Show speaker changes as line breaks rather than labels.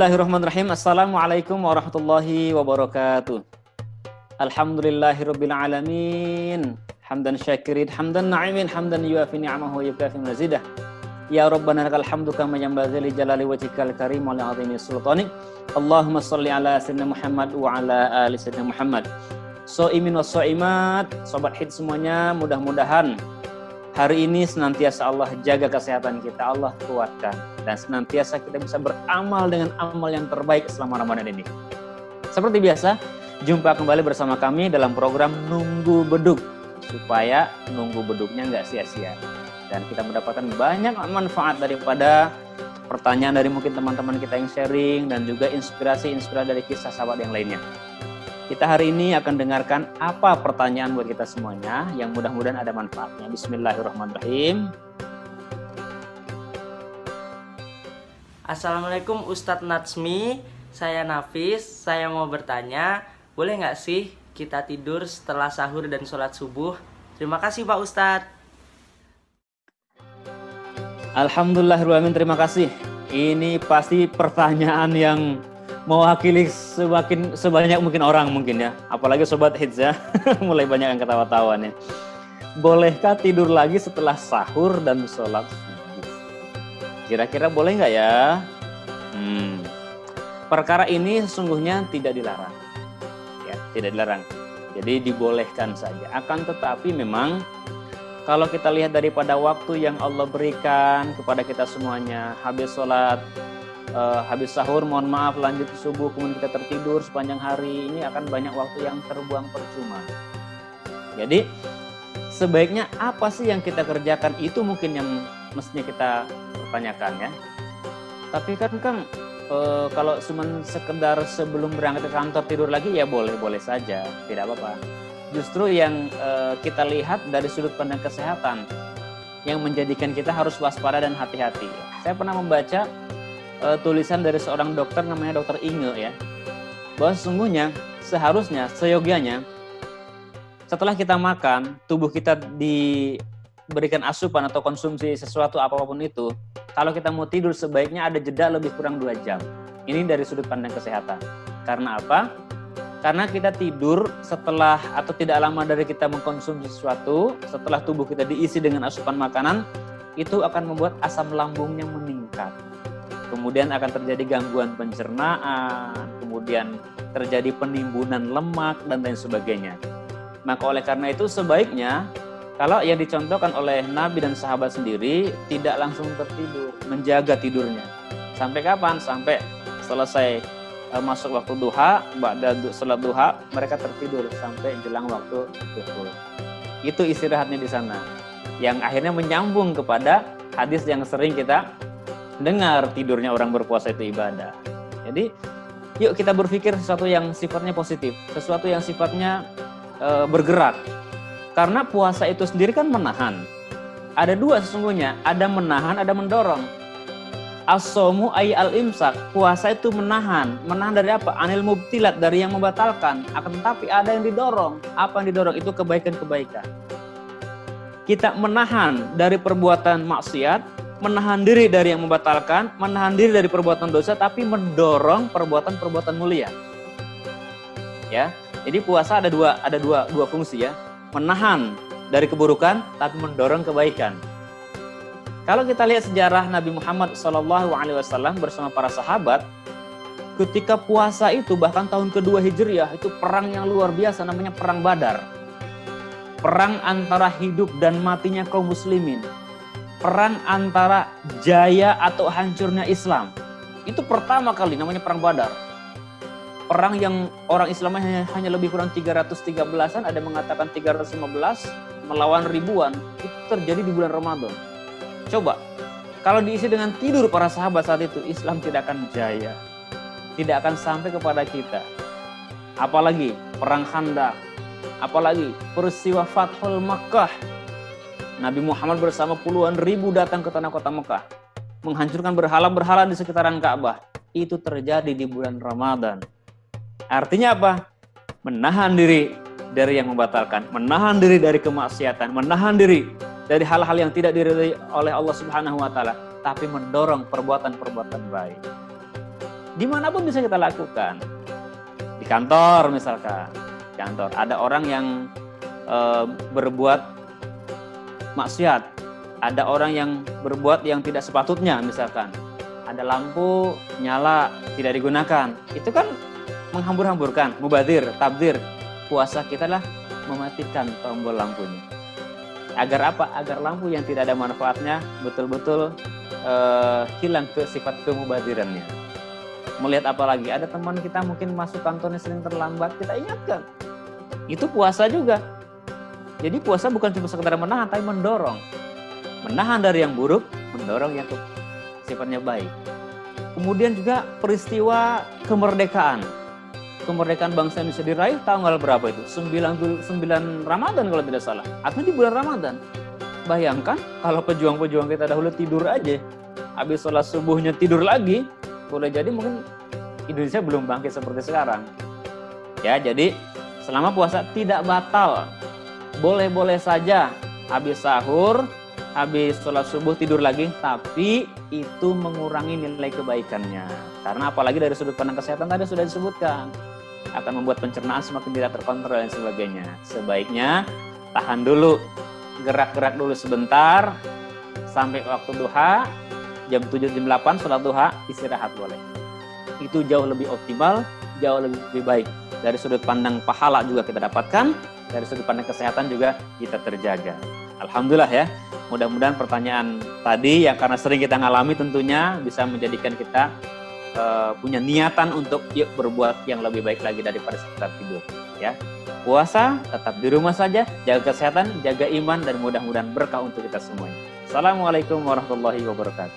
Bismillahirrahmanirrahim. Assalamualaikum warahmatullahi wabarakatuh. Alhamdulillahirabbil alamin. Hamdan syakirin, hamdan na'imin, hamdan yuafi ni'amahu wa yukafi mazidah. Ya Rabbana lakal hamdu kama yanbaghi li jalali wajhikal karim wa li 'azimi sultanik. Allahumma shalli ala sayyidina Muhammad wa ala ali sayyidina Muhammad. Shaimin wa shaimat, sobat hit semuanya, mudah-mudahan hari ini senantiasa Allah jaga kesehatan kita, Allah kuatkan, dan senantiasa kita bisa beramal dengan amal yang terbaik selama Ramadan ini. Seperti biasa, jumpa kembali bersama kami dalam program Nunggu Bedug, supaya nunggu bedugnya nggak sia-sia. Dan kita mendapatkan banyak manfaat daripada pertanyaan dari mungkin teman-teman kita yang sharing, dan juga inspirasi-inspirasi dari kisah sahabat yang lainnya. Kita hari ini akan dengarkan apa pertanyaan buat kita semuanya yang mudah-mudahan ada manfaatnya. Bismillahirrahmanirrahim.
Assalamualaikum Ustadz Natsmi, saya Nafis. Saya mau bertanya, boleh nggak sih kita tidur setelah sahur dan sholat subuh? Terima kasih Pak Ustadz.
Alhamdulillahirrahmanirrahim, terima kasih. Ini pasti pertanyaan yang mewakili sebanyak mungkin orang mungkin ya, apalagi sobat hits ya. Mulai banyak yang ketawa-tawa nih. Bolehkah tidur lagi setelah sahur dan sholat subuh? Kira-kira boleh nggak ya? Perkara ini sesungguhnya tidak dilarang, ya, tidak dilarang. Jadi dibolehkan saja. Akan tetapi memang kalau kita lihat daripada waktu yang Allah berikan kepada kita semuanya, habis sholat, habis sahur, mohon maaf, lanjut ke subuh, kemudian kita tertidur sepanjang hari, ini akan banyak waktu yang terbuang percuma. Jadi sebaiknya apa sih yang kita kerjakan, itu mungkin yang mestinya kita pertanyakan ya. Tapi kan kalau cuma sekedar sebelum berangkat ke kantor tidur lagi, ya boleh-boleh saja, tidak apa-apa. Justru yang kita lihat dari sudut pandang kesehatan yang menjadikan kita harus waspada dan hati-hati. Saya pernah membaca tulisan dari seorang dokter namanya Dokter Inge ya, bahwa sesungguhnya seharusnya seyogianya setelah kita makan, tubuh kita diberikan asupan atau konsumsi sesuatu apapun itu, kalau kita mau tidur sebaiknya ada jeda lebih kurang 2 jam. Ini dari sudut pandang kesehatan. Karena apa? Karena kita tidur setelah atau tidak lama dari kita mengkonsumsi sesuatu, setelah tubuh kita diisi dengan asupan makanan, itu akan membuat asam lambungnya meningkat. Kemudian akan terjadi gangguan pencernaan, kemudian terjadi penimbunan lemak, dan lain sebagainya. Maka oleh karena itu sebaiknya, kalau yang dicontohkan oleh Nabi dan sahabat sendiri, tidak langsung tertidur, menjaga tidurnya. Sampai kapan? Sampai selesai masuk waktu duha, ba'da salat duha, mereka tertidur sampai jelang waktu zuhur. Itu istirahatnya di sana. Yang akhirnya menyambung kepada hadis yang sering kita dengar, tidurnya orang berpuasa itu ibadah. Jadi yuk kita berpikir sesuatu yang sifatnya positif, sesuatu yang sifatnya bergerak. Karena puasa itu sendiri kan menahan. Ada 2 sesungguhnya, ada menahan, ada mendorong. As-shaumu ay al-imsak, puasa itu menahan. Menahan dari apa? Anil mubtilat, dari yang membatalkan. Akan tetapi ada yang didorong. Apa yang didorong? Itu kebaikan-kebaikan. Kita menahan dari perbuatan maksiat, menahan diri dari yang membatalkan, menahan diri dari perbuatan dosa, tapi mendorong perbuatan-perbuatan mulia. Ya, jadi puasa ada dua fungsi ya, menahan dari keburukan, tapi mendorong kebaikan. Kalau kita lihat sejarah Nabi Muhammad SAW bersama para sahabat, ketika puasa itu bahkan tahun kedua Hijriah, itu perang yang luar biasa, namanya Perang Badar. Perang antara hidup dan matinya kaum muslimin. Perang antara jaya atau hancurnya Islam. Itu pertama kali namanya Perang Badar. Perang yang orang Islamnya hanya lebih kurang 313-an, ada mengatakan 315, melawan ribuan. Itu terjadi di bulan Ramadan. Coba, kalau diisi dengan tidur para sahabat saat itu, Islam tidak akan jaya. Tidak akan sampai kepada kita. Apalagi Perang Khandaq. Apalagi peristiwa Fathul Makkah. Nabi Muhammad bersama puluhan ribu datang ke tanah kota Mekah, menghancurkan berhala-berhala di sekitaran Ka'bah. Itu terjadi di bulan Ramadan. Artinya apa? Menahan diri dari yang membatalkan, menahan diri dari kemaksiatan, menahan diri dari hal-hal yang tidak diridhai oleh Allah Subhanahu wa taala, tapi mendorong perbuatan-perbuatan baik. Dimanapun bisa kita lakukan. Di kantor misalkan, kantor ada orang yang berbuat maksiat, ada orang yang berbuat yang tidak sepatutnya, misalkan ada lampu nyala tidak digunakan, itu kan menghambur-hamburkan, mubazir, tabdzir. Puasa kita lah mematikan tombol lampunya. Agar apa? Agar lampu yang tidak ada manfaatnya betul-betul hilang ke sifat kemubazirannya. Melihat apa lagi? Ada teman kita mungkin masuk kantornya sering terlambat, kita ingatkan. Itu puasa juga. Jadi puasa bukan cuma sekedar menahan, tapi mendorong. Menahan dari yang buruk, mendorong yang sifatnya baik. Kemudian juga peristiwa kemerdekaan. Kemerdekaan bangsa Indonesia diraih tanggal berapa itu? 9 Ramadan kalau tidak salah. Atau di bulan Ramadan. Bayangkan kalau pejuang-pejuang kita dahulu tidur aja, habis sholat subuhnya tidur lagi, boleh jadi mungkin Indonesia belum bangkit seperti sekarang. Ya, jadi selama puasa tidak batal. Boleh-boleh saja habis sahur, habis sholat subuh tidur lagi, tapi itu mengurangi nilai kebaikannya. Karena apalagi dari sudut pandang kesehatan tadi sudah disebutkan, akan membuat pencernaan semakin tidak terkontrol dan sebagainya. Sebaiknya tahan dulu, gerak-gerak dulu sebentar, sampai waktu duha, jam 7, jam 8 sholat duha, istirahat boleh. Itu jauh lebih optimal, jauh lebih baik. Dari sudut pandang pahala juga kita dapatkan, dari sudut pandang kesehatan juga kita terjaga. Alhamdulillah ya, mudah-mudahan pertanyaan tadi yang karena sering kita ngalami tentunya bisa menjadikan kita punya niatan untuk yuk berbuat yang lebih baik lagi daripada sekedar tidur. Ya, puasa tetap di rumah saja, jaga kesehatan, jaga iman, dan mudah-mudahan berkah untuk kita semuanya. Assalamualaikum warahmatullahi wabarakatuh.